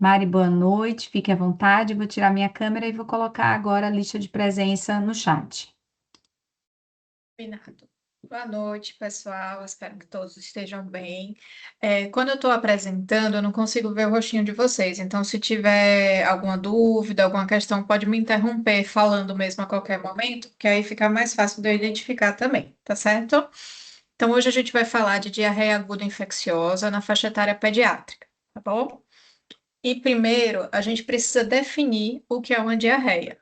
Mari, boa noite, fique à vontade. Vou tirar minha câmera e vou colocar agora a lista de presença no chat. Combinado. Boa noite, pessoal. Espero que todos estejam bem. Quando eu estou apresentando, eu não consigo ver o rostinho de vocês. Então, se tiver alguma dúvida, alguma questão, pode me interromper falando mesmo a qualquer momento, que aí fica mais fácil de eu identificar também, tá certo? Então, hoje a gente vai falar de diarreia aguda infecciosa na faixa etária pediátrica, tá bom? E primeiro, a gente precisa definir o que é uma diarreia.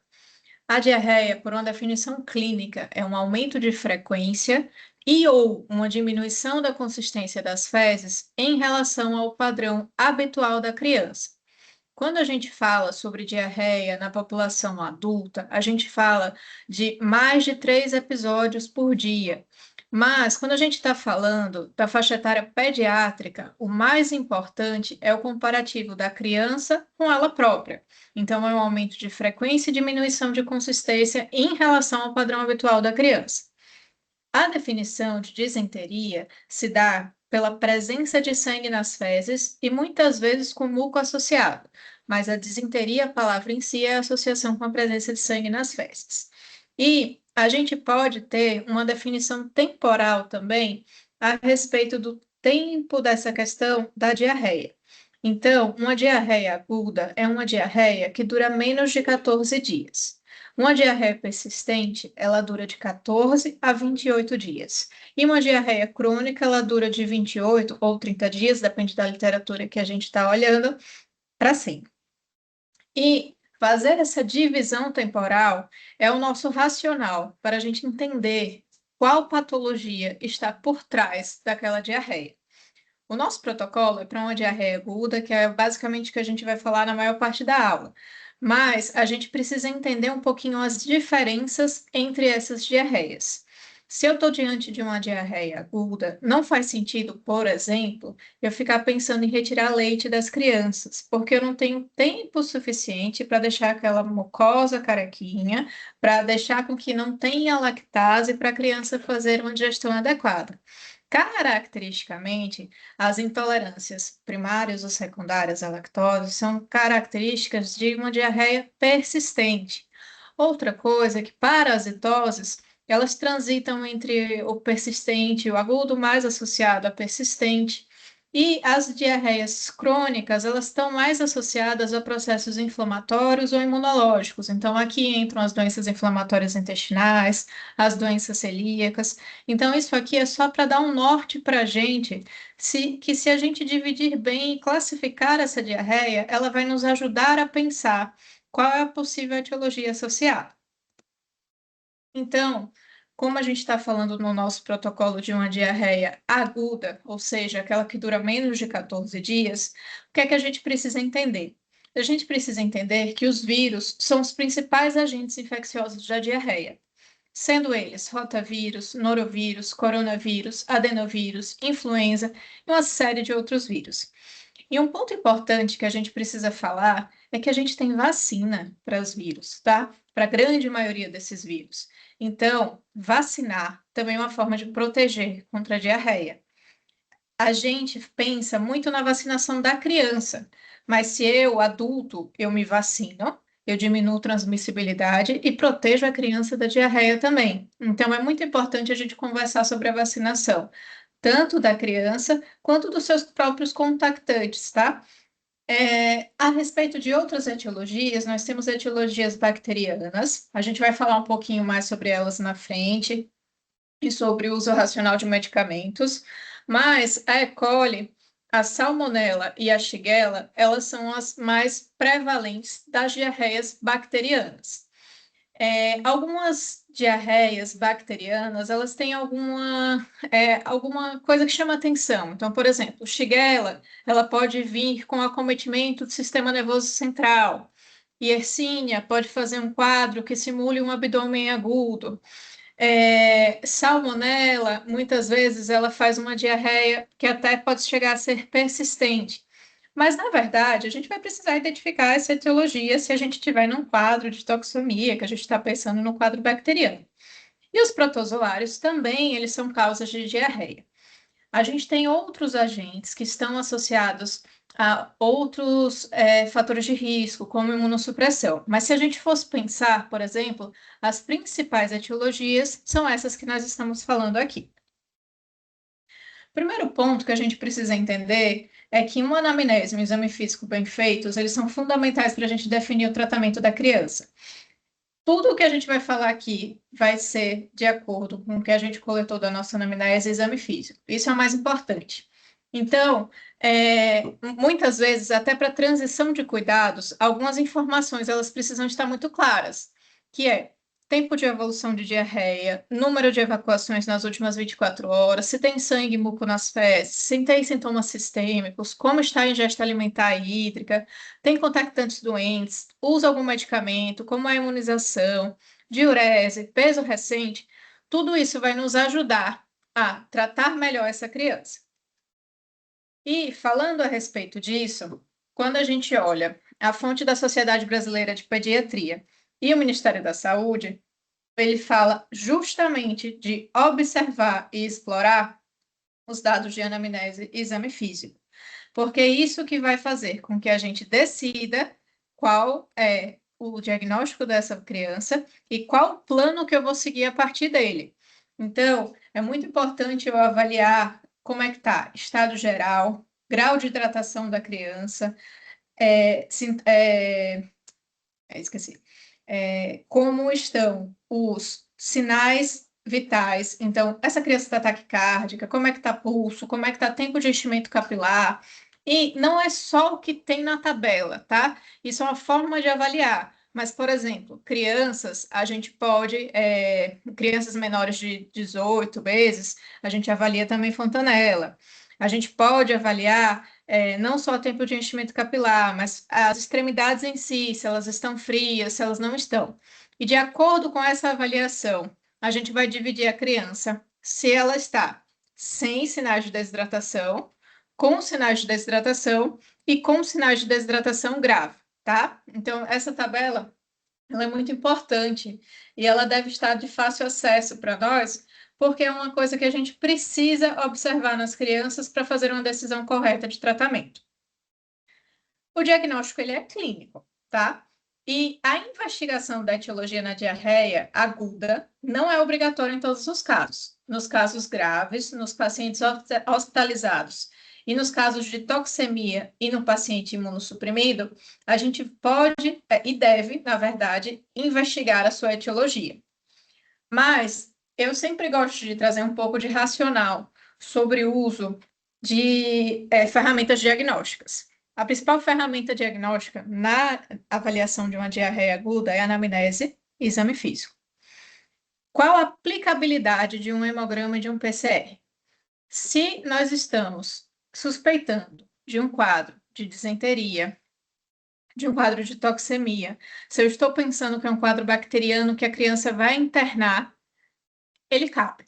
A diarreia, por uma definição clínica, é um aumento de frequência e ou uma diminuição da consistência das fezes em relação ao padrão habitual da criança. Quando a gente fala sobre diarreia na população adulta, a gente fala de mais de 3 episódios por dia. Mas, quando a gente está falando da faixa etária pediátrica, o mais importante é o comparativo da criança com ela própria. Então, é um aumento de frequência e diminuição de consistência em relação ao padrão habitual da criança. A definição de disenteria se dá pela presença de sangue nas fezes e muitas vezes com muco associado, mas a disenteria, a palavra em si, é a associação com a presença de sangue nas fezes. E a gente pode ter uma definição temporal também a respeito do tempo dessa questão da diarreia. Então, uma diarreia aguda é uma diarreia que dura menos de 14 dias. Uma diarreia persistente, ela dura de 14 a 28 dias. E uma diarreia crônica, ela dura de 28 ou 30 dias, depende da literatura que a gente está olhando, para sempre. E fazer essa divisão temporal é o nosso racional para a gente entender qual patologia está por trás daquela diarreia. O nosso protocolo é para uma diarreia aguda, que é basicamente o que a gente vai falar na maior parte da aula. Mas a gente precisa entender um pouquinho as diferenças entre essas diarreias. Se eu estou diante de uma diarreia aguda, não faz sentido, por exemplo, eu ficar pensando em retirar leite das crianças, porque eu não tenho tempo suficiente para deixar aquela mucosa carequinha, para deixar com que não tenha lactase para a criança fazer uma digestão adequada. Caracteristicamente, as intolerâncias primárias ou secundárias à lactose são características de uma diarreia persistente. Outra coisa é que parasitoses, elas transitam entre o persistente e o agudo, mais associado a persistente. E as diarreias crônicas, elas estão mais associadas a processos inflamatórios ou imunológicos. Então, aqui entram as doenças inflamatórias intestinais, as doenças celíacas. Então, isso aqui é só para dar um norte para a gente, que se a gente dividir bem e classificar essa diarreia, ela vai nos ajudar a pensar qual é a possível etiologia associada. Então, como a gente está falando no nosso protocolo de uma diarreia aguda, ou seja, aquela que dura menos de 14 dias, o que é que a gente precisa entender? A gente precisa entender que os vírus são os principais agentes infecciosos da diarreia, sendo eles rotavírus, norovírus, coronavírus, adenovírus, influenza e uma série de outros vírus. E um ponto importante que a gente precisa falar é que a gente tem vacina para os vírus, tá? Para a grande maioria desses vírus. Então, vacinar também é uma forma de proteger contra a diarreia. A gente pensa muito na vacinação da criança, mas se eu, adulto, eu me vacino, eu diminuo transmissibilidade e protejo a criança da diarreia também. Então, é muito importante a gente conversar sobre a vacinação, tanto da criança quanto dos seus próprios contactantes, tá? A respeito de outras etiologias, nós temos etiologias bacterianas, a gente vai falar um pouquinho mais sobre elas na frente, e sobre o uso racional de medicamentos, mas a E. coli, a salmonela e a shigella, elas são as mais prevalentes das diarreias bacterianas. Algumas diarreias bacterianas, elas têm alguma coisa que chama atenção. Então, por exemplo, Shigella, ela pode vir com acometimento do sistema nervoso central. Yersinia pode fazer um quadro que simule um abdômen agudo. Salmonela, muitas vezes, ela faz uma diarreia que até pode chegar a ser persistente. Mas, na verdade, a gente vai precisar identificar essa etiologia se a gente estiver num quadro de toxemia, que a gente está pensando no quadro bacteriano. E os protozoários também, eles são causas de diarreia. A gente tem outros agentes que estão associados a outros fatores de risco, como imunossupressão. Mas se a gente fosse pensar, por exemplo, as principais etiologias são essas que nós estamos falando aqui. O primeiro ponto que a gente precisa entender é que uma anamnese e um exame físico bem feitos, eles são fundamentais para a gente definir o tratamento da criança. Tudo o que a gente vai falar aqui vai ser de acordo com o que a gente coletou da nossa anamnese e exame físico. Isso é o mais importante. Então, muitas vezes, até para transição de cuidados, algumas informações elas precisam estar muito claras, que é tempo de evolução de diarreia, número de evacuações nas últimas 24 horas, se tem sangue e muco nas fezes, se tem sintomas sistêmicos, como está a ingesta alimentar e hídrica, tem contactantes doentes, usa algum medicamento, como a imunização, diurese, peso recente, tudo isso vai nos ajudar a tratar melhor essa criança. E falando a respeito disso, quando a gente olha a fonte da Sociedade Brasileira de Pediatria e o Ministério da Saúde, ele fala justamente de observar e explorar os dados de anamnese e exame físico, porque é isso que vai fazer com que a gente decida qual é o diagnóstico dessa criança e qual plano que eu vou seguir a partir dele. Então, é muito importante eu avaliar como é que está estado geral, grau de hidratação da criança, esqueci, como estão os sinais vitais. Então, essa criança está taquicárdica, como é que está pulso, como é que está tempo de enchimento capilar. E não é só o que tem na tabela, tá? Isso é uma forma de avaliar. Mas, por exemplo, crianças, a gente pode, crianças menores de 18 meses, a gente avalia também fontanela. A gente pode avaliar não só o tempo de enchimento capilar, mas as extremidades em si, se elas estão frias, se elas não estão. E de acordo com essa avaliação, a gente vai dividir a criança se ela está sem sinais de desidratação, com sinais de desidratação e com sinais de desidratação grave, tá? Então, essa tabela ela é muito importante e ela deve estar de fácil acesso para nós, porque é uma coisa que a gente precisa observar nas crianças para fazer uma decisão correta de tratamento. O diagnóstico ele é clínico, tá? E a investigação da etiologia na diarreia aguda não é obrigatória em todos os casos. Nos casos graves, nos pacientes hospitalizados e nos casos de toxemia e no paciente imunossuprimido, a gente pode e deve, na verdade, investigar a sua etiologia. Mas eu sempre gosto de trazer um pouco de racional sobre o uso de ferramentas diagnósticas. A principal ferramenta diagnóstica na avaliação de uma diarreia aguda é a anamnese e exame físico. Qual a aplicabilidade de um hemograma e de um PCR? Se nós estamos suspeitando de um quadro de disenteria, de um quadro de toxemia, se eu estou pensando que é um quadro bacteriano que a criança vai internar, ele cabe,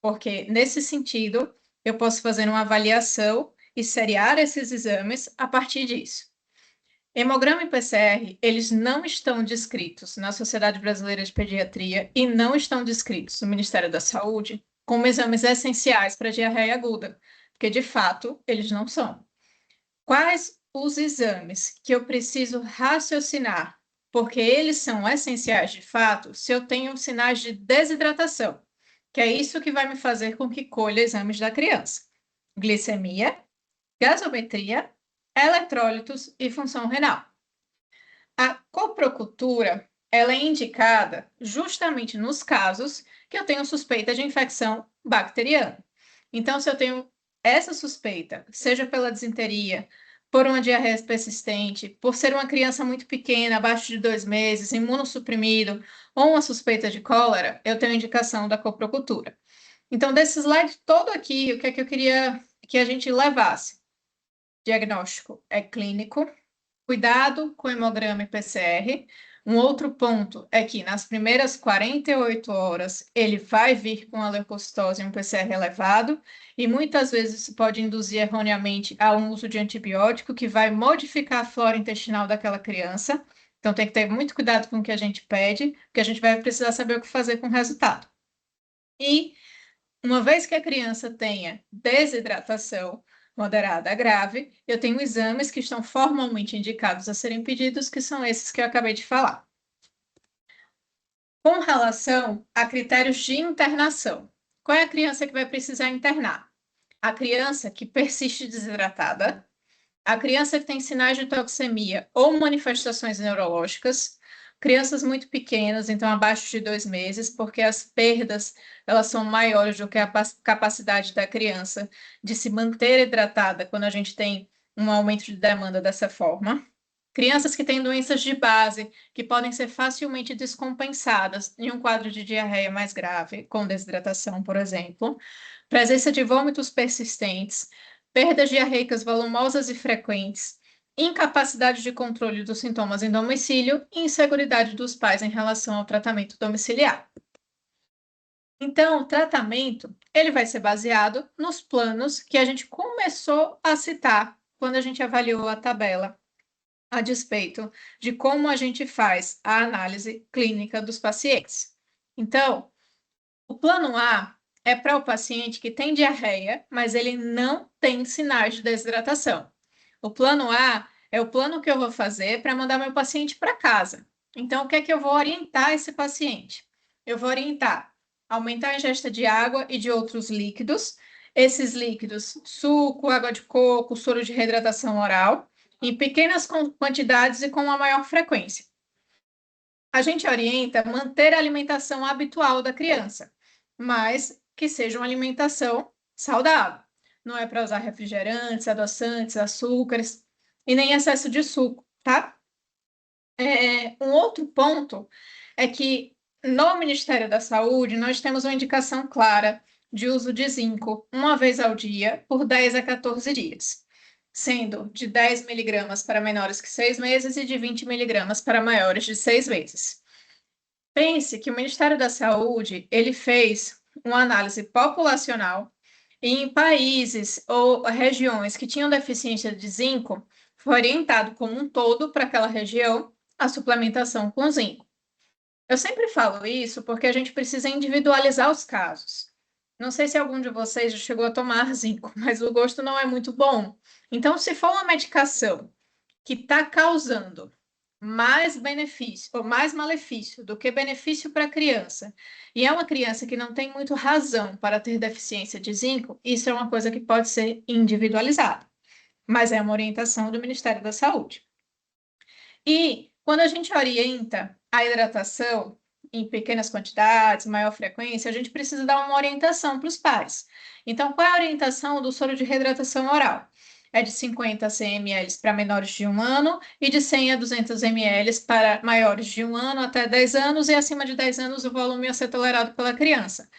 porque nesse sentido eu posso fazer uma avaliação e seriar esses exames a partir disso. Hemograma e PCR, eles não estão descritos na Sociedade Brasileira de Pediatria e não estão descritos no Ministério da Saúde como exames essenciais para diarreia aguda, porque de fato eles não são. Quais os exames que eu preciso raciocinar, porque eles são essenciais de fato, se eu tenho sinais de desidratação, que é isso que vai me fazer com que colha exames da criança. Glicemia, gasometria, eletrólitos e função renal. A coprocultura, ela é indicada justamente nos casos que eu tenho suspeita de infecção bacteriana. Então, se eu tenho essa suspeita, seja pela disenteria, por uma diarreia persistente, por ser uma criança muito pequena, abaixo de 2 meses, imunossuprimido, ou uma suspeita de cólera, eu tenho indicação da coprocultura. Então, desse slide todo aqui, o que é que eu queria que a gente levasse? Diagnóstico é clínico, cuidado com hemograma e PCR. Um outro ponto é que nas primeiras 48 horas ele vai vir com a leucocitose e um PCR elevado, e muitas vezes isso pode induzir erroneamente ao uso de antibiótico que vai modificar a flora intestinal daquela criança. Então tem que ter muito cuidado com o que a gente pede, porque a gente vai precisar saber o que fazer com o resultado. E uma vez que a criança tenha desidratação, moderada a grave, eu tenho exames que estão formalmente indicados a serem pedidos, que são esses que eu acabei de falar. Com relação a critérios de internação, qual é a criança que vai precisar internar? A criança que persiste desidratada, a criança que tem sinais de toxemia ou manifestações neurológicas, crianças muito pequenas, então abaixo de 2 meses, porque as perdas elas são maiores do que a capacidade da criança de se manter hidratada quando a gente tem um aumento de demanda dessa forma. Crianças que têm doenças de base, que podem ser facilmente descompensadas em um quadro de diarreia mais grave, com desidratação, por exemplo. Presença de vômitos persistentes, perdas diarreicas volumosas e frequentes, incapacidade de controle dos sintomas em domicílio e inseguridade dos pais em relação ao tratamento domiciliar. Então, o tratamento, ele vai ser baseado nos planos que a gente começou a citar quando a gente avaliou a tabela, a despeito de como a gente faz a análise clínica dos pacientes. Então, o plano A é para o paciente que tem diarreia, mas ele não tem sinais de desidratação. O plano A é o plano que eu vou fazer para mandar meu paciente para casa. Então, o que é que eu vou orientar esse paciente? Eu vou orientar aumentar a ingesta de água e de outros líquidos. Esses líquidos, suco, água de coco, soro de reidratação oral, em pequenas quantidades e com uma maior frequência. A gente orienta manter a alimentação habitual da criança, mas que seja uma alimentação saudável. Não é para usar refrigerantes, adoçantes, açúcares e nem excesso de suco, tá? Um outro ponto é que no Ministério da Saúde nós temos uma indicação clara de uso de zinco uma vez ao dia por 10 a 14 dias, sendo de 10 miligramas para menores que 6 meses e de 20 miligramas para maiores de 6 meses. Pense que o Ministério da Saúde, ele fez uma análise populacional e em países ou regiões que tinham deficiência de zinco, foi orientado como um todo para aquela região a suplementação com zinco. Eu sempre falo isso porque a gente precisa individualizar os casos. Não sei se algum de vocês já chegou a tomar zinco, mas o gosto não é muito bom. Então, se for uma medicação que está causando mais benefício ou mais malefício do que benefício para a criança, e é uma criança que não tem muito razão para ter deficiência de zinco, isso é uma coisa que pode ser individualizada, mas é uma orientação do Ministério da Saúde. E quando a gente orienta a hidratação em pequenas quantidades, maior frequência, a gente precisa dar uma orientação para os pais. Então, qual é a orientação do soro de reidratação oral? É de 50 ml para menores de 1 ano e de 100 a 200 ml para maiores de 1 ano até 10 anos e acima de 10 anos o volume a ser tolerado pela criança.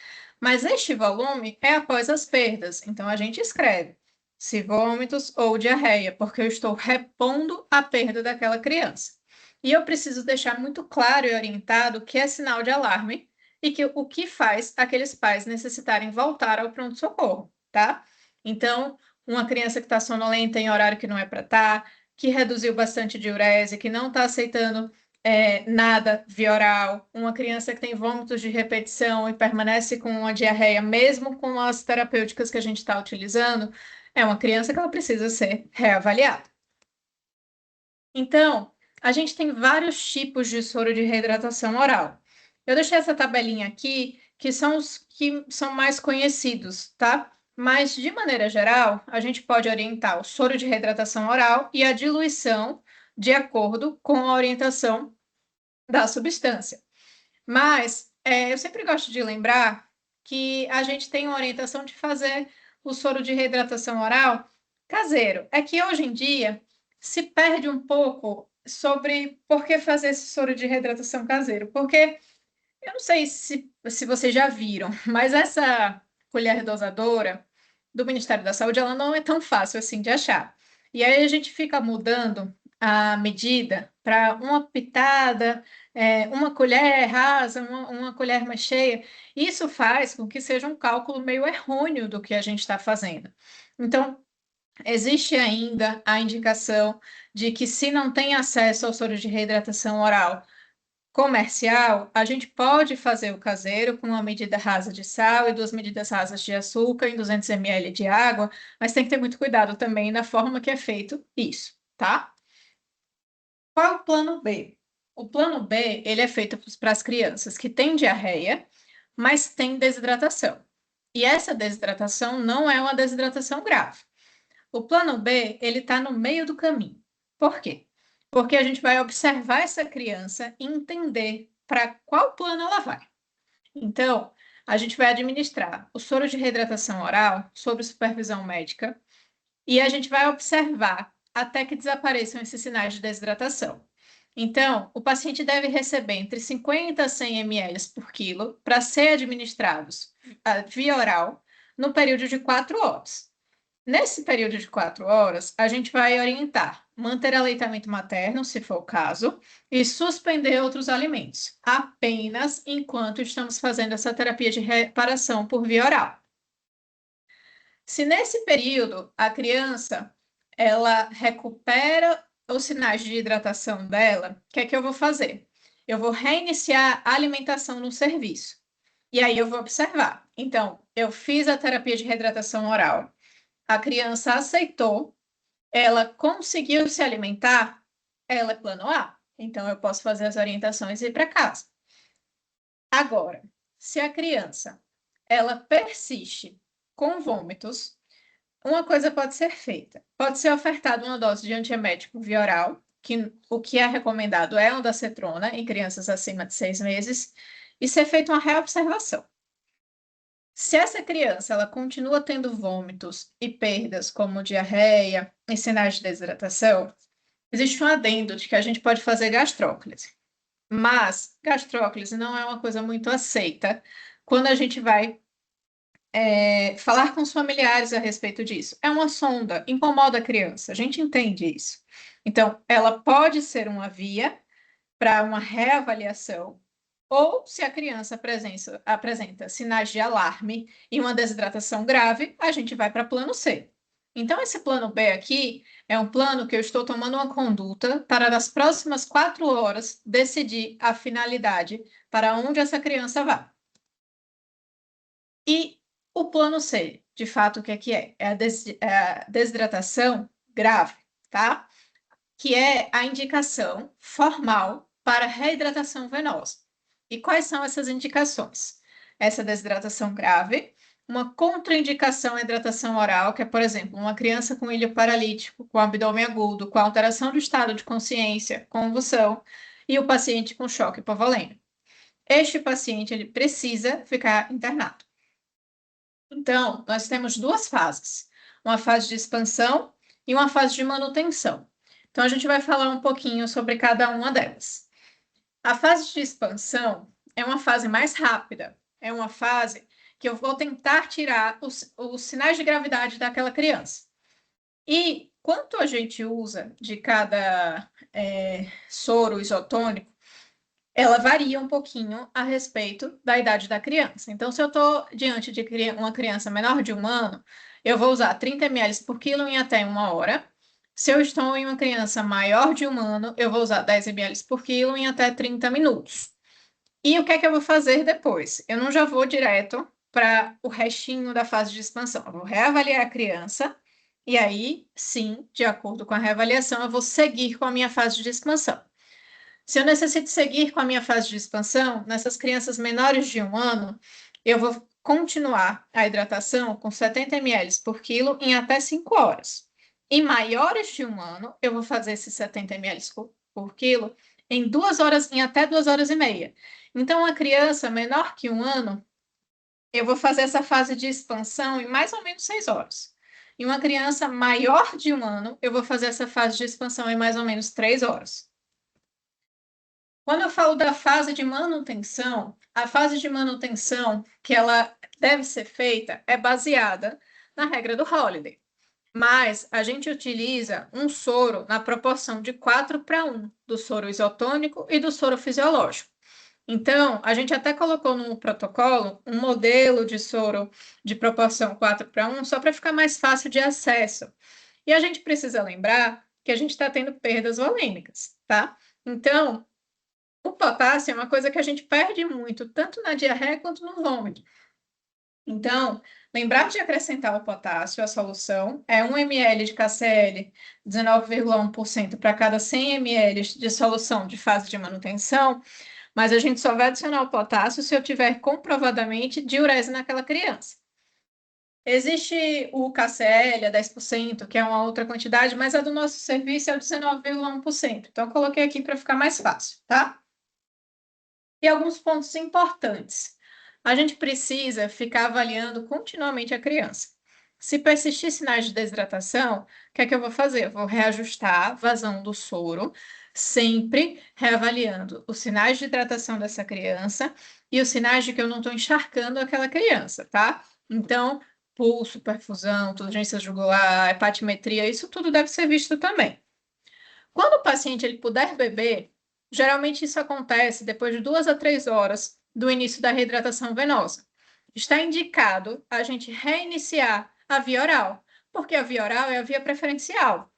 Mas este volume é após as perdas, então a gente escreve se vômitos ou diarreia, porque eu estou repondo a perda daquela criança. E eu preciso deixar muito claro e orientado que é sinal de alarme e que o que faz aqueles pais necessitarem voltar ao pronto-socorro, tá? Então, uma criança que está sonolenta em horário que não é para estar, que reduziu bastante diurese, que não está aceitando nada via oral, uma criança que tem vômitos de repetição e permanece com uma diarreia, mesmo com as terapêuticas que a gente está utilizando, é uma criança que ela precisa ser reavaliada. Então, a gente tem vários tipos de soro de reidratação oral. Eu deixei essa tabelinha aqui, que são os que são mais conhecidos, tá? Mas, de maneira geral, a gente pode orientar o soro de reidratação oral e a diluição de acordo com a orientação da substância. Mas eu sempre gosto de lembrar que a gente tem uma orientação de fazer o soro de reidratação oral caseiro. É que hoje em dia se perde um pouco sobre por que fazer esse soro de reidratação caseiro. Porque eu não sei se vocês já viram, mas essa colher dosadora do Ministério da Saúde, ela não é tão fácil assim de achar. E aí a gente fica mudando a medida para uma pitada, uma colher rasa, uma colher mais cheia. Isso faz com que seja um cálculo meio errôneo do que a gente está fazendo. Então, existe ainda a indicação de que se não tem acesso ao soro de reidratação oral, comercial, a gente pode fazer o caseiro com uma medida rasa de sal e 2 medidas rasas de açúcar em 200 ml de água, mas tem que ter muito cuidado também na forma que é feito isso, tá? Qual é o plano B? O plano B, ele é feito para as crianças que têm diarreia, mas têm desidratação. E essa desidratação não é uma desidratação grave. O plano B, ele está no meio do caminho. Por quê? Porque a gente vai observar essa criança e entender para qual plano ela vai. Então, a gente vai administrar o soro de reidratação oral sob supervisão médica e a gente vai observar até que desapareçam esses sinais de desidratação. Então, o paciente deve receber entre 50 a 100 ml por quilo para ser administrados via oral no período de 4 horas. Nesse período de 4 horas, a gente vai orientar manter aleitamento materno, se for o caso, e suspender outros alimentos, apenas enquanto estamos fazendo essa terapia de reparação por via oral. Se nesse período a criança ela recupera os sinais de hidratação dela, o que é que eu vou fazer? Eu vou reiniciar a alimentação no serviço. E aí eu vou observar. Então, eu fiz a terapia de reidratação oral. A criança aceitou, ela conseguiu se alimentar, ela é plano A. Então, eu posso fazer as orientações e ir para casa. Agora, se a criança ela persiste com vômitos, uma coisa pode ser feita. Pode ser ofertada uma dose de antiemético via oral, que o que é recomendado é ondansetrona em crianças acima de 6 meses, e ser feita uma reobservação. Se essa criança ela continua tendo vômitos e perdas como diarreia e sinais de desidratação, existe um adendo de que a gente pode fazer gastróclise. Mas gastróclise não é uma coisa muito aceita quando a gente vai falar com os familiares a respeito disso. É uma sonda, incomoda a criança, a gente entende isso. Então, ela pode ser uma via para uma reavaliação, ou se a criança apresenta sinais de alarme e uma desidratação grave, a gente vai para plano C. Então, esse plano B aqui é um plano que eu estou tomando uma conduta para, nas próximas 4 horas, decidir a finalidade para onde essa criança vai. E o plano C, de fato, o que é que é? É a desidratação grave, tá? Que é a indicação formal para reidratação venosa. E quais são essas indicações? Essa desidratação grave, uma contraindicação à hidratação oral, que é, por exemplo, uma criança com ilho paralítico, com abdômen agudo, com alteração do estado de consciência, convulsão, e o paciente com choque hipovolêmico. Este paciente ele precisa ficar internado. Então, nós temos 2 fases, uma fase de expansão e uma fase de manutenção. Então, a gente vai falar um pouquinho sobre cada uma delas. A fase de expansão é uma fase mais rápida, é uma fase que eu vou tentar tirar os sinais de gravidade daquela criança. E quanto a gente usa de cada soro isotônico, ela varia um pouquinho a respeito da idade da criança. Então, se eu estou diante de uma criança menor de 1 ano, eu vou usar 30 ml por quilo em até 1 hora. Se eu estou em uma criança maior de 1 ano, eu vou usar 10 ml por quilo em até 30 minutos. E o que é que eu vou fazer depois? Eu não já vou direto para o restinho da fase de expansão. Eu vou reavaliar a criança e aí, sim, de acordo com a reavaliação, eu vou seguir com a minha fase de expansão. Se eu necessito seguir com a minha fase de expansão, nessas crianças menores de 1 ano, eu vou continuar a hidratação com 70 ml por quilo em até 5 horas. Em maiores de 1 ano, eu vou fazer esses 70 ml por quilo em 2 horas, em até 2 horas e meia. Então, a criança menor que 1 ano, eu vou fazer essa fase de expansão em mais ou menos 6 horas. Em uma criança maior de 1 ano, eu vou fazer essa fase de expansão em mais ou menos 3 horas. Quando eu falo da fase de manutenção, a fase de manutenção que ela deve ser feita é baseada na regra do Holiday. Mas a gente utiliza um soro na proporção de 4:1, do soro isotônico e do soro fisiológico. Então, a gente até colocou no protocolo um modelo de soro de proporção 4:1, só para ficar mais fácil de acesso. E a gente precisa lembrar que a gente está tendo perdas volêmicas, tá? Então, O potássio é uma coisa que a gente perde muito, tanto na diarreia quanto no vômito. Então, lembrar de acrescentar o potássio à solução é 1 ml de KCl, 19,1% para cada 100 ml de solução de fase de manutenção, mas a gente só vai adicionar o potássio se eu tiver comprovadamente diurese naquela criança. Existe o KCl a 10%, que é uma outra quantidade, mas a do nosso serviço é o 19,1%. Então, eu coloquei aqui para ficar mais fácil, tá? E alguns pontos importantes. A gente precisa ficar avaliando continuamente a criança. Se persistir sinais de desidratação, o que é que eu vou fazer? Eu vou reajustar a vazão do soro, sempre reavaliando os sinais de hidratação dessa criança e os sinais de que eu não estou encharcando aquela criança, tá? Então, pulso, perfusão, urgência jugular, hepatimetria, isso tudo deve ser visto também. Quando o paciente ele puder beber, geralmente isso acontece depois de 2 a 3 horas do início da reidratação venosa. Está indicado a gente reiniciar a via oral, porque a via oral é a via preferencial.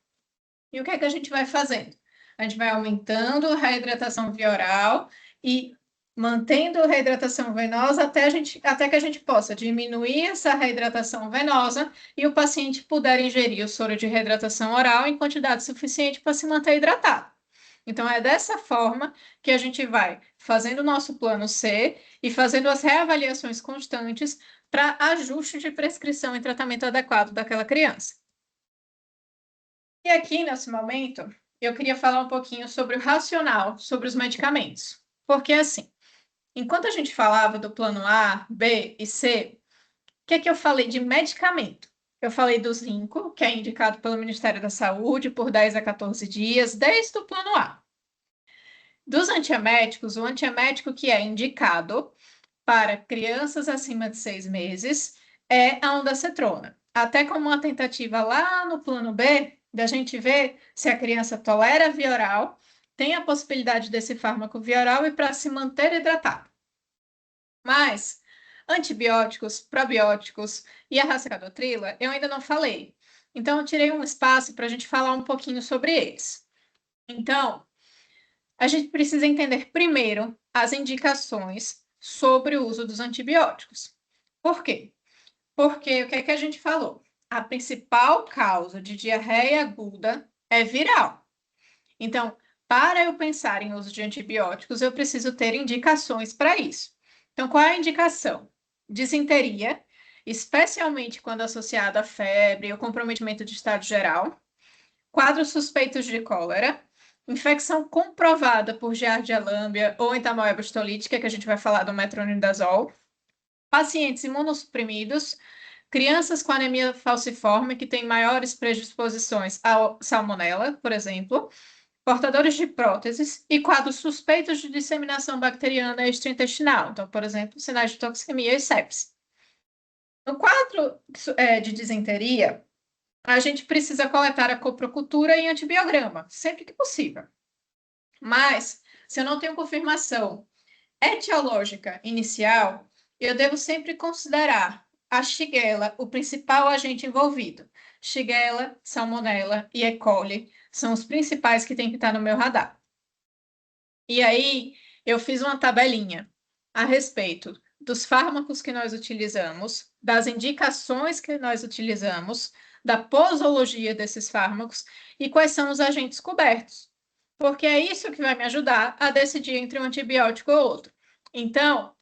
E o que é que a gente vai fazendo? A gente vai aumentando a reidratação via oral e mantendo a reidratação venosa até que a gente possa diminuir essa reidratação venosa e o paciente puder ingerir o soro de reidratação oral em quantidade suficiente para se manter hidratado. Então, é dessa forma que a gente vai fazendo o nosso plano C e fazendo as reavaliações constantes para ajuste de prescrição e tratamento adequado daquela criança. E aqui, nesse momento, eu queria falar um pouquinho sobre o racional, sobre os medicamentos. Porque, assim, enquanto a gente falava do plano A, B e C, o que é que eu falei de medicamento? Eu falei do zinco, que é indicado pelo Ministério da Saúde por 10 a 14 dias, desde o plano A. Dos antieméticos, o antiemético que é indicado para crianças acima de 6 meses é a ondansetrona. Até como uma tentativa lá no plano B, da gente ver se a criança tolera a via oral, tem a possibilidade desse fármaco via oral e para se manter hidratado. Mas antibióticos, probióticos e a racecadotrila eu ainda não falei. Então, eu tirei um espaço para a gente falar um pouquinho sobre eles. Então, a gente precisa entender primeiro as indicações sobre o uso dos antibióticos. Por quê? Porque o que é que a gente falou? A principal causa de diarreia aguda é viral. Então, para eu pensar em uso de antibióticos, eu preciso ter indicações para isso. Então, qual é a indicação? Disenteria, especialmente quando associada a febre ou comprometimento de estado geral, quadros suspeitos de cólera, infecção comprovada por Giardia lamblia ou entamoeba histolítica, que a gente vai falar do metronidazol, pacientes imunossuprimidos, crianças com anemia falciforme, que têm maiores predisposições à salmonela, por exemplo, portadores de próteses e quadros suspeitos de disseminação bacteriana extraintestinal, então, por exemplo, sinais de toxemia e sepse. No quadro de disenteria, a gente precisa coletar a coprocultura em antibiograma, sempre que possível. Mas, se eu não tenho confirmação etiológica inicial, eu devo sempre considerar a Shigella o principal agente envolvido. Shigella, Salmonella e E. coli são os principais que têm que estar no meu radar. E aí, eu fiz uma tabelinha a respeito dos fármacos que nós utilizamos, das indicações que nós utilizamos, da posologia desses fármacos e quais são os agentes cobertos. Porque é isso que vai me ajudar a decidir entre um antibiótico ou outro. Então,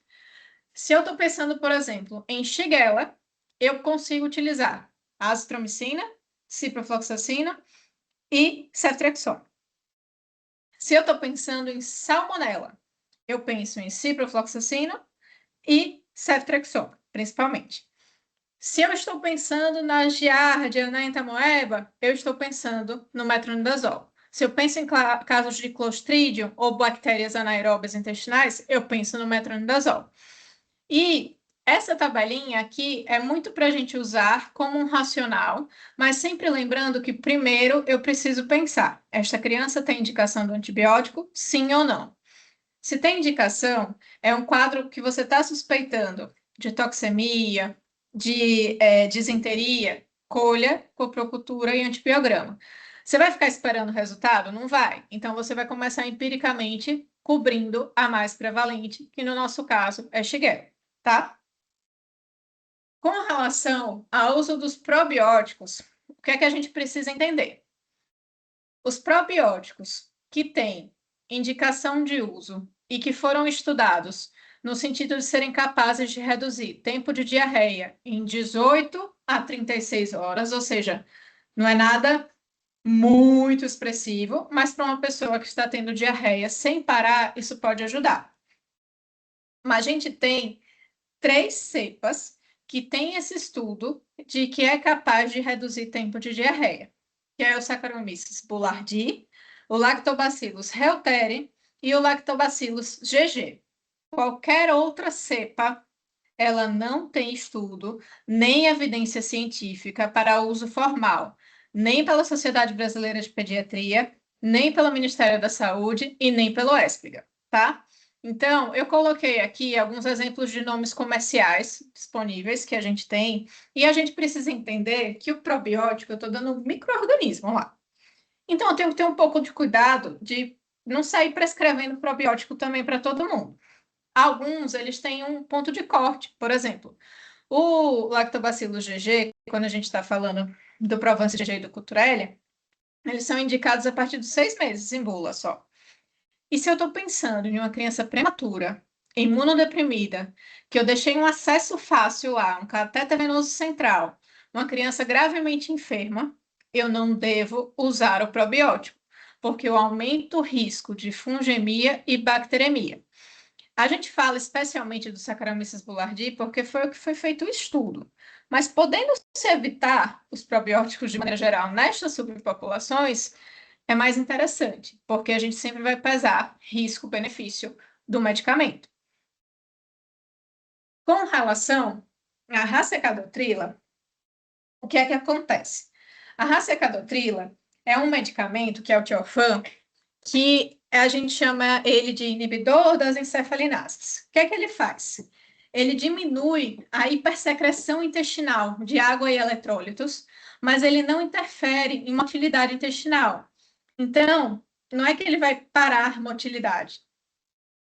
se eu estou pensando, por exemplo, em Shigella, eu consigo utilizar azitromicina, ciprofloxacina e ceftriaxona. Se eu estou pensando em Salmonella, eu penso em ciprofloxacina e ceftriaxona, principalmente. Se eu estou pensando na Giardia, na entamoeba, eu estou pensando no metronidazol. Se eu penso em casos de Clostridium ou bactérias anaeróbias intestinais, eu penso no metronidazol. E essa tabelinha aqui é muito para a gente usar como um racional, mas sempre lembrando que primeiro eu preciso pensar: esta criança tem indicação do antibiótico? Sim ou não? Se tem indicação, é um quadro que você está suspeitando de toxemia, de disenteria, colha, coprocultura e antibiograma. Você vai ficar esperando o resultado? Não vai. Então, você vai começar empiricamente cobrindo a mais prevalente, que no nosso caso é Shigella, tá? Com relação ao uso dos probióticos, o que é que a gente precisa entender? Os probióticos que têm indicação de uso e que foram estudados no sentido de serem capazes de reduzir tempo de diarreia em 18 a 36 horas, ou seja, não é nada muito expressivo, mas para uma pessoa que está tendo diarreia sem parar, isso pode ajudar. Mas a gente tem 3 cepas que têm esse estudo de que é capaz de reduzir tempo de diarreia, que é o Saccharomyces boulardii, o Lactobacillus reuteri e o Lactobacillus GG. Qualquer outra cepa, ela não tem estudo, nem evidência científica para uso formal, nem pela Sociedade Brasileira de Pediatria, nem pelo Ministério da Saúde e nem pelo ESPGA, tá? Então, eu coloquei aqui alguns exemplos de nomes comerciais disponíveis que a gente tem, e a gente precisa entender que o probiótico, eu estou dando um micro-organismo lá. Então, eu tenho que ter um pouco de cuidado de não sair prescrevendo probiótico também para todo mundo. Alguns, eles têm um ponto de corte, por exemplo, o Lactobacillus GG, quando a gente está falando do Provence GG e do Culturelle, eles são indicados a partir dos 6 meses em bula só. E se eu estou pensando em uma criança prematura, imunodeprimida, que eu deixei um acesso fácil lá, um catéter venoso central, uma criança gravemente enferma, eu não devo usar o probiótico, porque eu aumento o risco de fungemia e bacteremia. A gente fala especialmente do Saccharomyces boulardii porque foi o que foi feito o estudo. Mas podendo-se evitar os probióticos de maneira geral nestas subpopulações, é mais interessante, porque a gente sempre vai pesar risco-benefício do medicamento. Com relação à racecadotrila, o que é que acontece? A racecadotrila é um medicamento, que é o tiofam, que a gente chama ele de inibidor das encefalinases. O que é que ele faz? Ele diminui a hipersecreção intestinal de água e eletrólitos, mas ele não interfere em motilidade intestinal. Então, não é que ele vai parar a motilidade,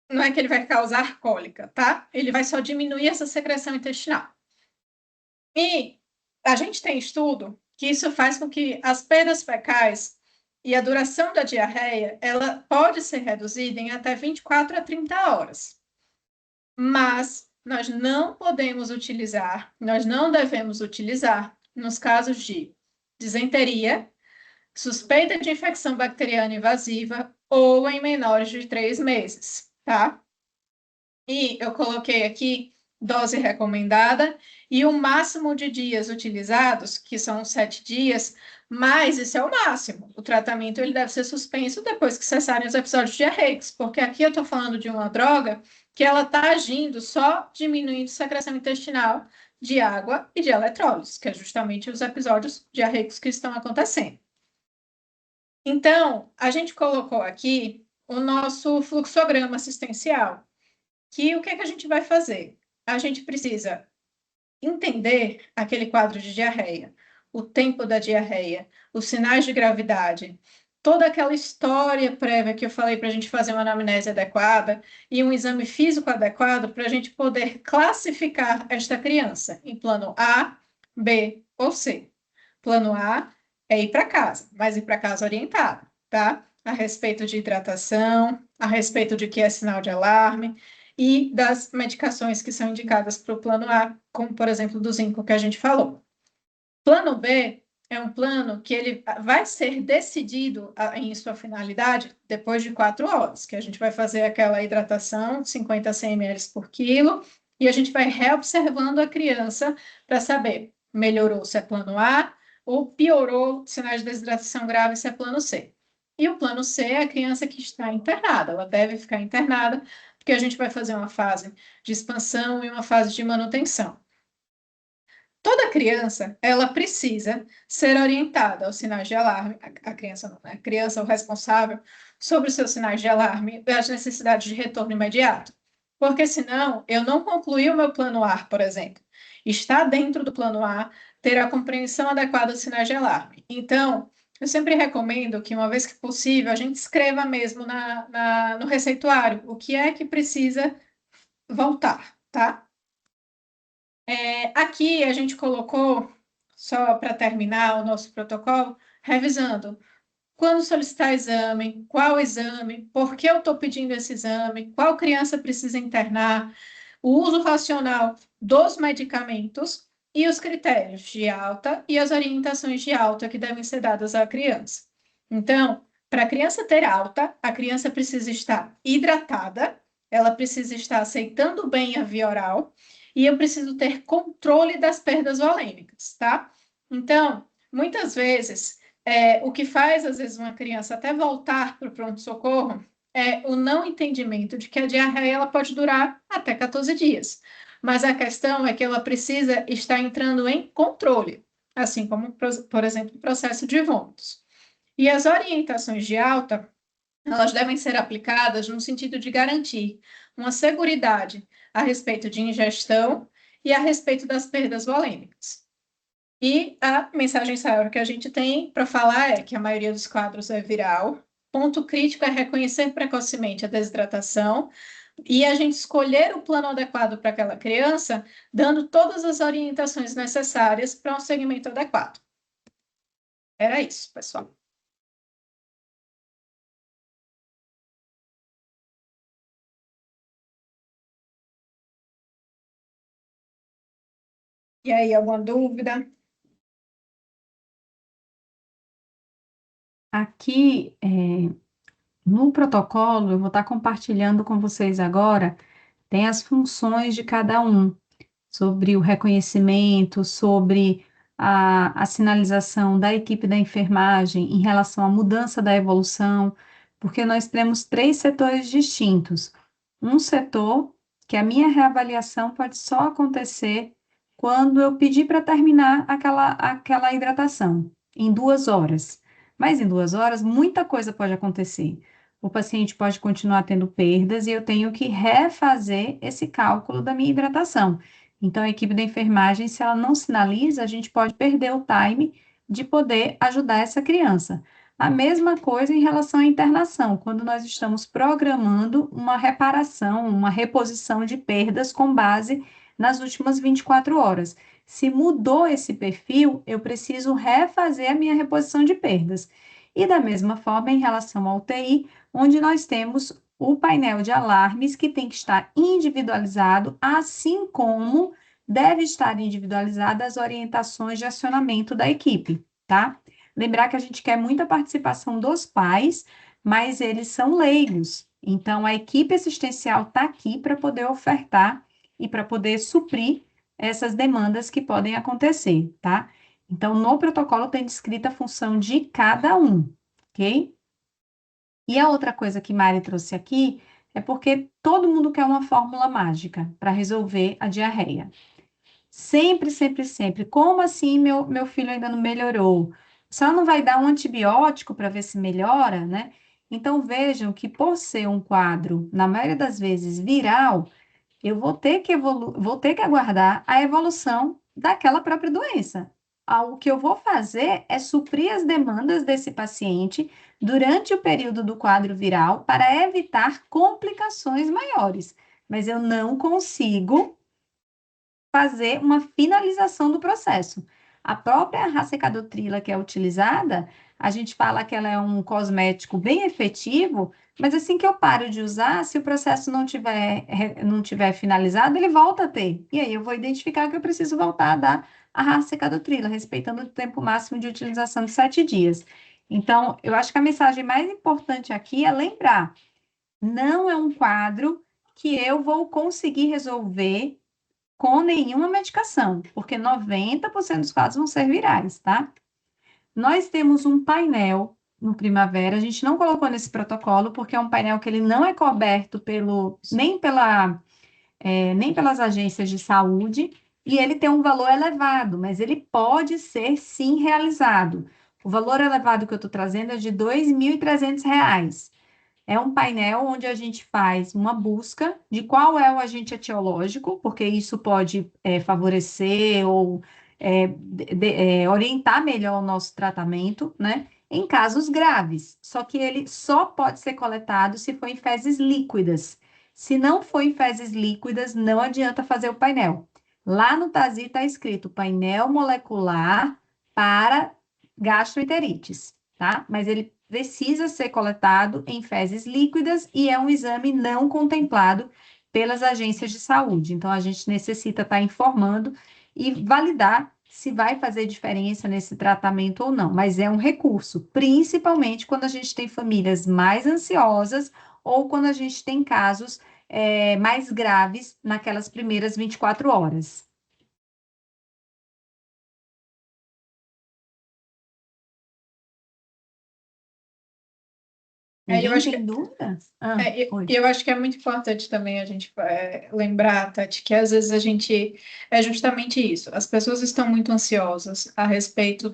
não é que ele vai causar cólica, tá? Ele vai só diminuir essa secreção intestinal. E a gente tem estudo que isso faz com que as perdas fecais e a duração da diarreia, ela pode ser reduzida em até 24 a 30 horas. Mas nós não podemos utilizar, nós não devemos utilizar nos casos de disenteria, suspeita de infecção bacteriana invasiva ou em menores de 3 meses, tá? E eu coloquei aqui dose recomendada e o máximo de dias utilizados, que são 7 dias, mas isso é o máximo. O tratamento ele deve ser suspenso depois que cessarem os episódios diarreicos, porque aqui eu estou falando de uma droga que ela está agindo só diminuindo a secreção intestinal de água e de eletrólitos, que é justamente os episódios diarreicos que estão acontecendo. Então, a gente colocou aqui o nosso fluxograma assistencial, que o que é que a gente vai fazer? A gente precisa entender aquele quadro de diarreia, o tempo da diarreia, os sinais de gravidade, toda aquela história prévia que eu falei para a gente fazer uma anamnese adequada e um exame físico adequado para a gente poder classificar esta criança em plano A, B ou C. Plano A é ir para casa, mas ir para casa orientado, tá? A respeito de hidratação, a respeito de que é sinal de alarme e das medicações que são indicadas para o plano A, como, por exemplo, do zinco que a gente falou. Plano B é um plano que ele vai ser decidido em sua finalidade depois de 4 horas, que a gente vai fazer aquela hidratação de 50 a 100 ml por quilo e a gente vai reobservando a criança para saber melhorou se é plano A ou piorou sinais de desidratação grave se é plano C. E o plano C é a criança que está internada, ela deve ficar internada, porque a gente vai fazer uma fase de expansão e uma fase de manutenção. Toda criança, ela precisa ser orientada aos sinais de alarme, a criança não, né? A criança, o responsável, sobre os seus sinais de alarme e as necessidades de retorno imediato. Porque senão, eu não concluí o meu plano A, por exemplo. Está dentro do plano A ter a compreensão adequada dos sinais de alarme. Então, Eu sempre recomendo que, uma vez que possível, a gente escreva mesmo no receituário o que é que precisa voltar, tá? Aqui a gente colocou, só para terminar o nosso protocolo, revisando. Quando solicitar exame, qual exame, por que eu estou pedindo esse exame, qual criança precisa internar, o uso racional dos medicamentos e os critérios de alta e as orientações de alta que devem ser dadas à criança. Então, para a criança ter alta, a criança precisa estar hidratada, ela precisa estar aceitando bem a via oral e eu preciso ter controle das perdas volêmicas, tá? Então, muitas vezes o que faz, às vezes, uma criança até voltar para o pronto-socorro é o não entendimento de que a diarreia ela pode durar até 14 dias. Mas a questão é que ela precisa estar entrando em controle, assim como, por exemplo, o processo de vômitos. E as orientações de alta, elas devem ser aplicadas no sentido de garantir uma seguridade a respeito de ingestão e a respeito das perdas volêmicas. E a mensagem sábia que a gente tem para falar é que a maioria dos quadros é viral. Ponto crítico é reconhecer precocemente a desidratação e a gente escolher o plano adequado para aquela criança, dando todas as orientações necessárias para um segmento adequado. Era isso, pessoal. E aí, alguma dúvida? Aqui, no protocolo, eu vou estar compartilhando com vocês agora, tem as funções de cada um, sobre o reconhecimento, sobre a sinalização da equipe da enfermagem em relação à mudança da evolução, porque nós temos três setores distintos. Um setor que a minha reavaliação pode só acontecer quando eu pedir para terminar aquela hidratação, em 2 horas. Mas em 2 horas, muita coisa pode acontecer. O paciente pode continuar tendo perdas e eu tenho que refazer esse cálculo da minha hidratação. Então, a equipe da enfermagem, se ela não sinaliza, a gente pode perder o time de poder ajudar essa criança. A mesma coisa em relação à internação, quando nós estamos programando uma reparação, uma reposição de perdas com base nas últimas 24 horas. Se mudou esse perfil, eu preciso refazer a minha reposição de perdas. E da mesma forma, em relação ao UTI, onde nós temos o painel de alarmes que tem que estar individualizado, assim como deve estar individualizada as orientações de acionamento da equipe, tá? Lembrar que a gente quer muita participação dos pais, mas eles são leigos. Então, a equipe assistencial está aqui para poder ofertar e para poder suprir essas demandas que podem acontecer, tá? Então, no protocolo tem descrita a função de cada um, ok? E a outra coisa que Mari trouxe aqui é porque todo mundo quer uma fórmula mágica para resolver a diarreia. Sempre, sempre, sempre. Como assim meu filho ainda não melhorou? A senhora não vai dar um antibiótico para ver se melhora, né? Então vejam que por ser um quadro, na maioria das vezes, viral, eu vou ter que aguardar a evolução daquela própria doença. O que eu vou fazer é suprir as demandas desse paciente durante o período do quadro viral para evitar complicações maiores. Mas eu não consigo fazer uma finalização do processo. A própria racecadotrila que é utilizada, a gente fala que ela é um cosmético bem efetivo, mas assim que eu paro de usar, se o processo não tiver finalizado, ele volta a ter. E aí eu vou identificar que eu preciso voltar a dar a racecadotrila, respeitando o tempo máximo de utilização de 7 dias. Então, eu acho que a mensagem mais importante aqui é lembrar, não é um quadro que eu vou conseguir resolver com nenhuma medicação, porque 90% dos casos vão ser virais, tá? Nós temos um painel no Primavera, a gente não colocou nesse protocolo, porque é um painel que ele não é coberto nem pelas agências de saúde, e ele tem um valor elevado, mas ele pode ser sim realizado. O valor elevado que eu estou trazendo é de R$ 2.300. É um painel onde a gente faz uma busca de qual é o agente etiológico, porque isso pode favorecer ou orientar melhor o nosso tratamento, né? em casos graves. Só que ele só pode ser coletado se for em fezes líquidas. Se não for em fezes líquidas, não adianta fazer o painel. Lá no TASI está escrito painel molecular para gastroenterites, tá? Mas ele precisa ser coletado em fezes líquidas e é um exame não contemplado pelas agências de saúde. Então, a gente necessita estar informando e validar se vai fazer diferença nesse tratamento ou não, mas é um recurso, principalmente quando a gente tem famílias mais ansiosas ou quando a gente tem casos mais graves naquelas primeiras 24 horas. Eu Ninguém acho que tem dúvida? Ah, oi. eu acho que é muito importante também a gente lembrar, Tati, que às vezes a gente é justamente isso. As pessoas estão muito ansiosas a respeito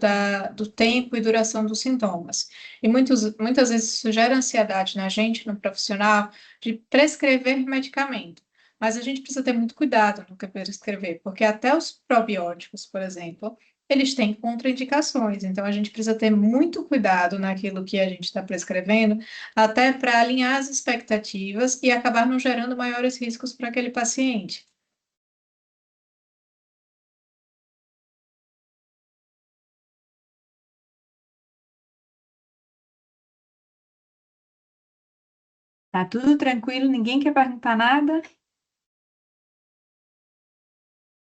do tempo e duração dos sintomas. E muitas vezes isso gera ansiedade na gente, no profissional, de prescrever medicamento. Mas a gente precisa ter muito cuidado no que prescrever, porque até os probióticos, por exemplo, eles têm contraindicações. Então a gente precisa ter muito cuidado naquilo que a gente está prescrevendo até para alinhar as expectativas e acabar não gerando maiores riscos para aquele paciente. Tá tudo tranquilo? Ninguém quer perguntar nada?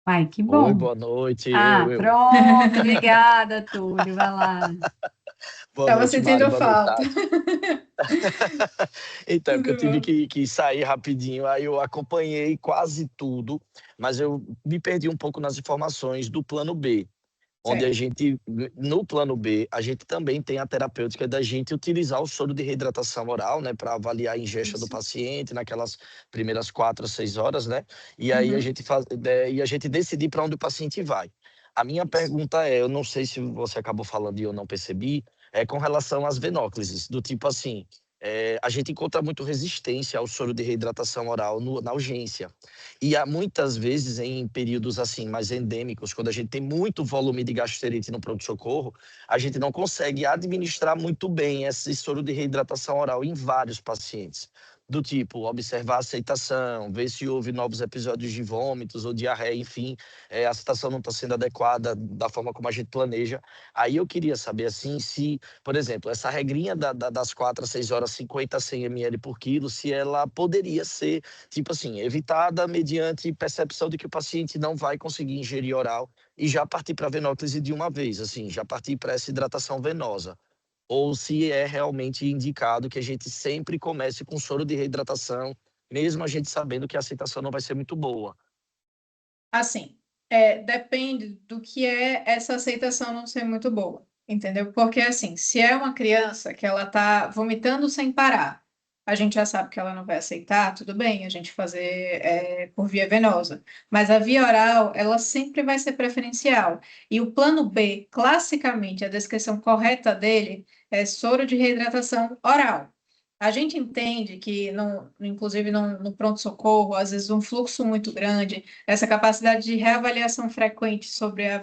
Ai, que Oi, bom. boa noite. Ah, Eu. pronto, obrigada, Túlio. Vai lá. Boa Estava noite, Mari. sentindo Boa noite, falta. Tati. Então, é porque eu Tudo tive bom. que sair rapidinho, aí eu acompanhei quase tudo, mas eu me perdi um pouco nas informações do plano B, onde a Certo. gente, no plano B, a gente também tem a terapêutica da gente utilizar o soro de reidratação oral, né, para avaliar a ingesta do Isso. paciente naquelas primeiras 4 a 6 horas, né, e aí a Uhum. gente faz, e a gente decidir para onde o paciente vai. A minha Isso. pergunta é, eu não sei se você acabou falando e eu não percebi, é com relação às venóclises, do tipo assim, a gente encontra muito resistência ao soro de reidratação oral na urgência. E há muitas vezes em períodos assim mais endêmicos, quando a gente tem muito volume de gastroenterite no pronto-socorro, a gente não consegue administrar muito bem esse soro de reidratação oral em vários pacientes. Do tipo, observar a aceitação, ver se houve novos episódios de vômitos ou diarreia, enfim, a aceitação não está sendo adequada da forma como a gente planeja. Aí eu queria saber, assim, se, por exemplo, essa regrinha das 4 a 6 horas, 50 a 100 ml por quilo, se ela poderia ser tipo assim, evitada mediante percepção de que o paciente não vai conseguir ingerir oral e já partir para a venóclise de uma vez, assim, já partir para essa hidratação venosa. Ou se é realmente indicado que a gente sempre comece com soro de reidratação, mesmo a gente sabendo que a aceitação não vai ser muito boa. Assim, depende do que é essa aceitação não ser muito boa, entendeu? Porque, assim, se é uma criança que ela tá vomitando sem parar, a gente já sabe que ela não vai aceitar, tudo bem, a gente fazer por via venosa. Mas a via oral, ela sempre vai ser preferencial. E o plano B, classicamente, a descrição correta dele é soro de reidratação oral. A gente entende que, inclusive no pronto-socorro, às vezes um fluxo muito grande, essa capacidade de reavaliação frequente sobre a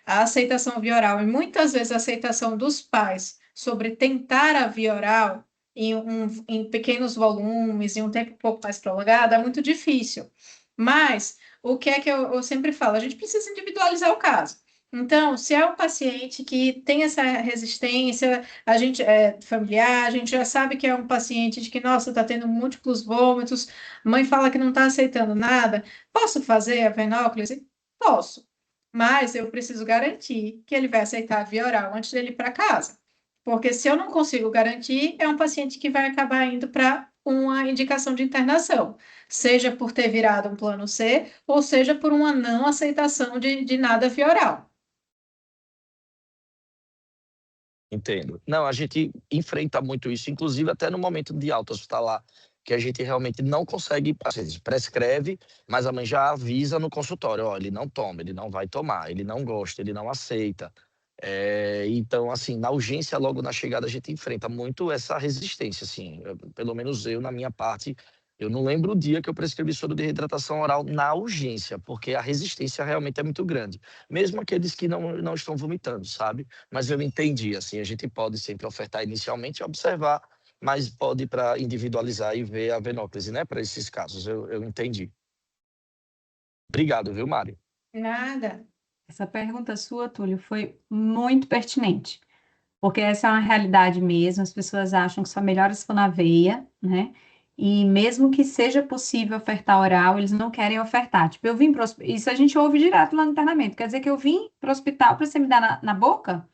aceitação via oral e muitas vezes a aceitação dos pais sobre tentar a via oral em pequenos volumes, em um tempo um pouco mais prolongado, é muito difícil. Mas o que é que eu sempre falo? A gente precisa individualizar o caso. Então, se é um paciente que tem essa resistência, a gente é familiar, a gente já sabe que é um paciente de que, nossa, está tendo múltiplos vômitos, mãe fala que não está aceitando nada. Posso fazer a venóclise? Posso, mas eu preciso garantir que ele vai aceitar a via oral antes dele ir para casa. Porque se eu não consigo garantir, é um paciente que vai acabar indo para uma indicação de internação, seja por ter virado um plano C, ou seja por uma não aceitação de nada via oral. Entendo. Não, a gente enfrenta muito isso, inclusive até no momento de alta hospitalar, que a gente realmente não consegue, às vezes prescreve, mas a mãe já avisa no consultório, ó, ele não toma, ele não vai tomar, ele não gosta, ele não aceita. Então, assim, na urgência, logo na chegada, a gente enfrenta muito essa resistência, assim, pelo menos eu, na minha parte, Eu não lembro o dia que eu prescrevi soro de reidratação oral na urgência, porque a resistência realmente é muito grande. Mesmo aqueles que não estão vomitando, sabe? Mas eu entendi, assim, a gente pode sempre ofertar inicialmente e observar, mas pode para individualizar e ver a venóclise, né? Para esses casos, eu entendi. Obrigado, viu, Mário? Nada. Essa pergunta sua, Túlio, foi muito pertinente, porque essa é uma realidade mesmo, as pessoas acham que só melhora se for na veia, né? E mesmo que seja possível ofertar oral, eles não querem ofertar. Tipo, eu vim para isso a gente ouve direto lá no internamento, quer dizer que eu vim para o hospital para você me dar na boca?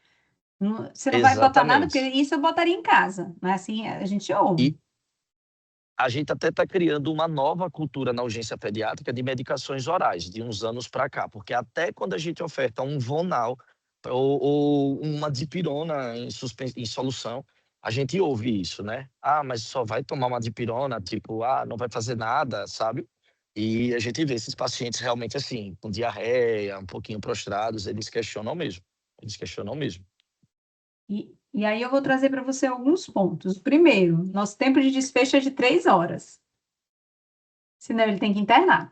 Você não vai botar nada, porque Exatamente. isso eu botaria em casa, não é assim? A gente ouve. E a gente até está criando uma nova cultura na urgência pediátrica de medicações orais, de uns anos para cá, porque até quando a gente oferta um Vonal ou uma dipirona em solução, a gente ouve isso, né? Ah, mas só vai tomar uma dipirona, tipo, não vai fazer nada, sabe? E a gente vê esses pacientes realmente assim, com diarreia, um pouquinho prostrados, eles questionam mesmo. Eles questionam mesmo. E aí eu vou trazer para você alguns pontos. Primeiro, nosso tempo de desfecho é de 3 horas, senão ele tem que internar.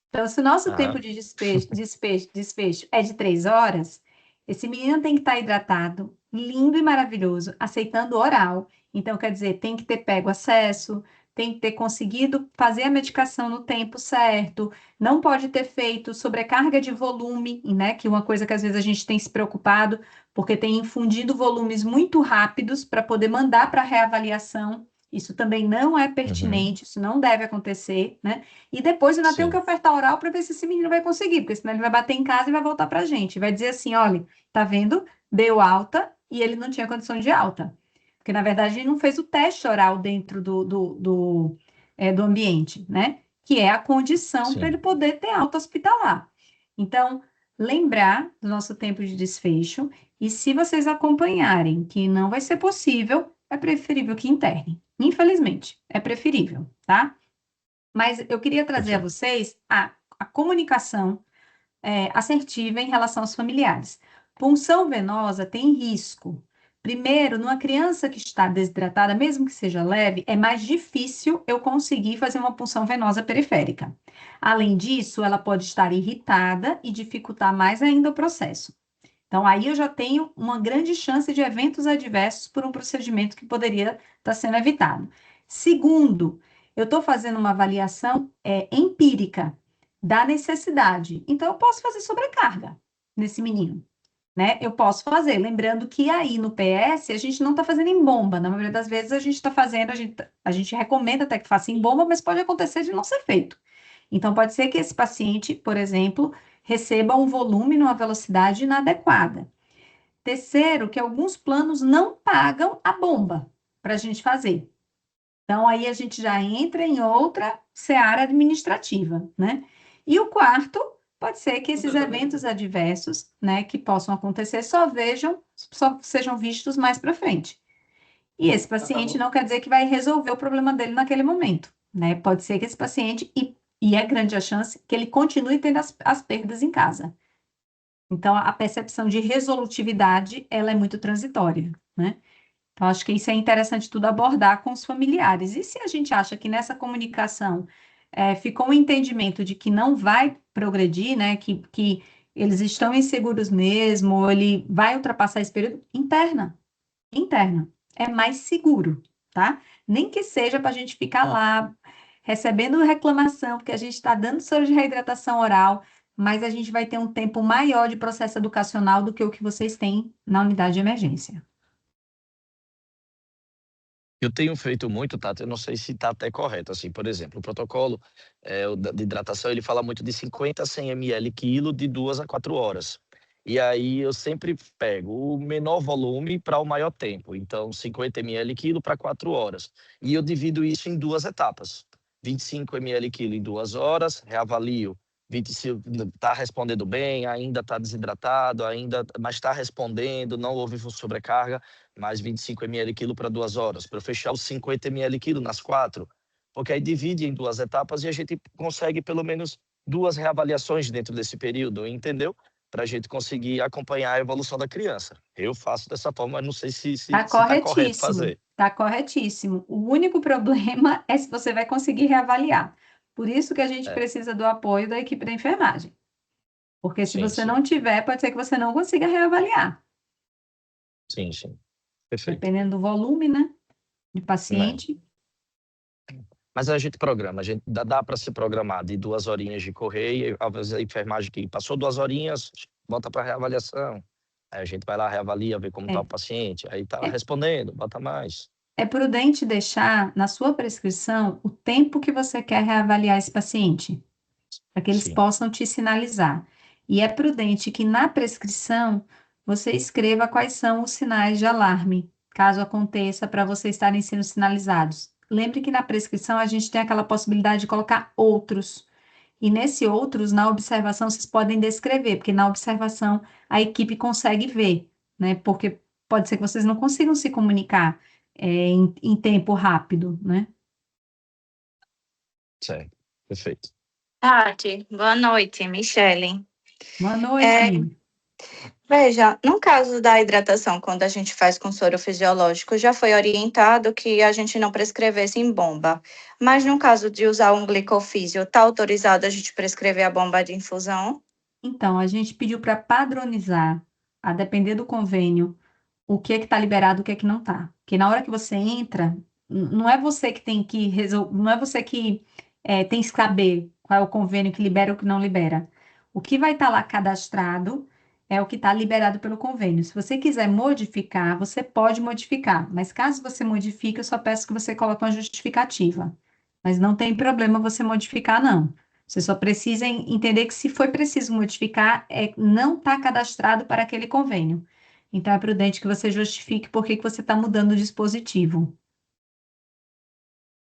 Então, se o nosso tempo Aham. de desfecho é de 3 horas, esse menino tem que estar hidratado, lindo e maravilhoso, aceitando oral. Então, quer dizer, tem que ter pego acesso, tem que ter conseguido fazer a medicação no tempo certo, não pode ter feito sobrecarga de volume, né? Que é uma coisa que às vezes a gente tem se preocupado, porque tem infundido volumes muito rápidos para poder mandar para reavaliação. Isso também não é Uhum. pertinente, isso não deve acontecer, né? E depois ainda tenho que Sim. ofertar oral para ver se esse menino vai conseguir, porque senão ele vai bater em casa e vai voltar para a gente. Vai dizer assim: olha, tá vendo? Deu alta e ele não tinha condição de alta. Porque, na verdade, ele não fez o teste oral dentro do ambiente, né? Que é a condição para ele Sim. poder ter alta hospitalar. Então, lembrar do nosso tempo de desfecho, e se vocês acompanharem que não vai ser possível, é preferível que internem. Infelizmente, é preferível, tá? Mas eu queria trazer a Perfeito. vocês a comunicação assertiva em relação aos familiares. Punção venosa tem risco. Primeiro, numa criança que está desidratada, mesmo que seja leve, é mais difícil eu conseguir fazer uma punção venosa periférica. Além disso, ela pode estar irritada e dificultar mais ainda o processo. Então, aí eu já tenho uma grande chance de eventos adversos por um procedimento que poderia estar sendo evitado. Segundo, eu estou fazendo uma avaliação empírica da necessidade. Então, eu posso fazer sobrecarga nesse menino, né? Eu posso fazer. Lembrando que aí no PS a gente não está fazendo em bomba. Na maioria das vezes a gente está fazendo, a gente recomenda até que faça em bomba, mas pode acontecer de não ser feito. Então, pode ser que esse paciente, por exemplo, receba um volume numa velocidade inadequada. Terceiro, que alguns planos não pagam a bomba para a gente fazer. Então, aí a gente já entra em outra seara administrativa, né? E o quarto, pode ser que esses eventos adversos, né, que possam acontecer, só sejam vistos mais para frente. E esse paciente não quer dizer que vai resolver o problema dele naquele momento, né? Pode ser que esse paciente, e é grande a chance, que ele continue tendo as perdas em casa. Então, a percepção de resolutividade, ela é muito transitória, né? Então, acho que isso é interessante tudo abordar com os familiares. E se a gente acha que nessa comunicação ficou um entendimento de que não vai progredir, né? Que eles estão inseguros mesmo, ou ele vai ultrapassar esse período, interna. É mais seguro, tá? Nem que seja para a gente ficar lá recebendo reclamação, porque a gente está dando soro de reidratação oral, mas a gente vai ter um tempo maior de processo educacional do que o que vocês têm na unidade de emergência. Eu tenho feito muito, Tati, eu não sei se está até correto, assim, por exemplo, o protocolo de hidratação, ele fala muito de 50 a 100 ml quilo de 2 a 4 horas. E aí eu sempre pego o menor volume para o maior tempo, então 50 ml quilo para 4 horas. E eu divido isso em duas etapas. 25 ml quilo em 2 horas, reavalio 25, está respondendo bem, ainda está desidratado, mas está respondendo, não houve sobrecarga, mais 25 ml quilo para 2 horas, para fechar os 50 ml quilo nas 4, porque aí divide em duas etapas e a gente consegue pelo menos duas reavaliações dentro desse período, entendeu? para a gente conseguir acompanhar a evolução da criança. Eu faço dessa forma, mas não sei se Tá está correto corretíssimo, fazer. tá corretíssimo. O único problema é se você vai conseguir reavaliar. Por isso que a gente É, precisa do apoio da equipe da enfermagem. Porque se sim, você sim, não tiver, pode ser que você não consiga reavaliar, sim, sim, perfeito. dependendo do volume, né, de Né? paciente. Mas a gente programa, a gente dá para se programar de 2 horinhas de correr, e às vezes a enfermagem que passou 2 horinhas, volta para reavaliação. Aí a gente vai lá, reavalia, vê como está o É, paciente, aí está é, respondendo, bota mais. é prudente deixar na sua prescrição o tempo que você quer reavaliar esse paciente, para que eles Sim, possam te sinalizar. E é prudente que na prescrição você escreva quais são os sinais de alarme, caso aconteça, para vocês estarem sendo sinalizados. Lembre que na prescrição a gente tem aquela possibilidade de colocar outros. E nesse outros, na observação, vocês podem descrever, porque na observação a equipe consegue ver, né? Porque pode ser que vocês não consigam se comunicar em tempo rápido, né? certo, perfeito. Tati, boa noite, Michele. Boa noite, É, amiga. veja, no caso da hidratação, quando a gente faz com soro fisiológico, já foi orientado que a gente não prescrevesse em bomba. Mas no caso de usar um glicofísio, está autorizado a gente prescrever a bomba de infusão? Então, a gente pediu para padronizar, a depender do convênio, o que é que está liberado, o que é que não está. Porque na hora que você entra, não é você que tem que resolver, não é você que tem que saber qual é o convênio que libera ou que não libera. O que vai estar lá cadastrado é o que está liberado pelo convênio. Se você quiser modificar, você pode modificar, mas caso você modifique, eu só peço que você coloque uma justificativa. Mas não tem problema você modificar, não. Você só precisa entender que se foi preciso modificar, não está cadastrado para aquele convênio. Então, é prudente que você justifique por que que você está mudando o dispositivo.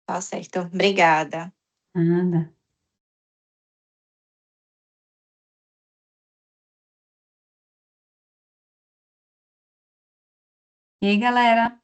Tá certo, obrigada. Nada. E aí, galera?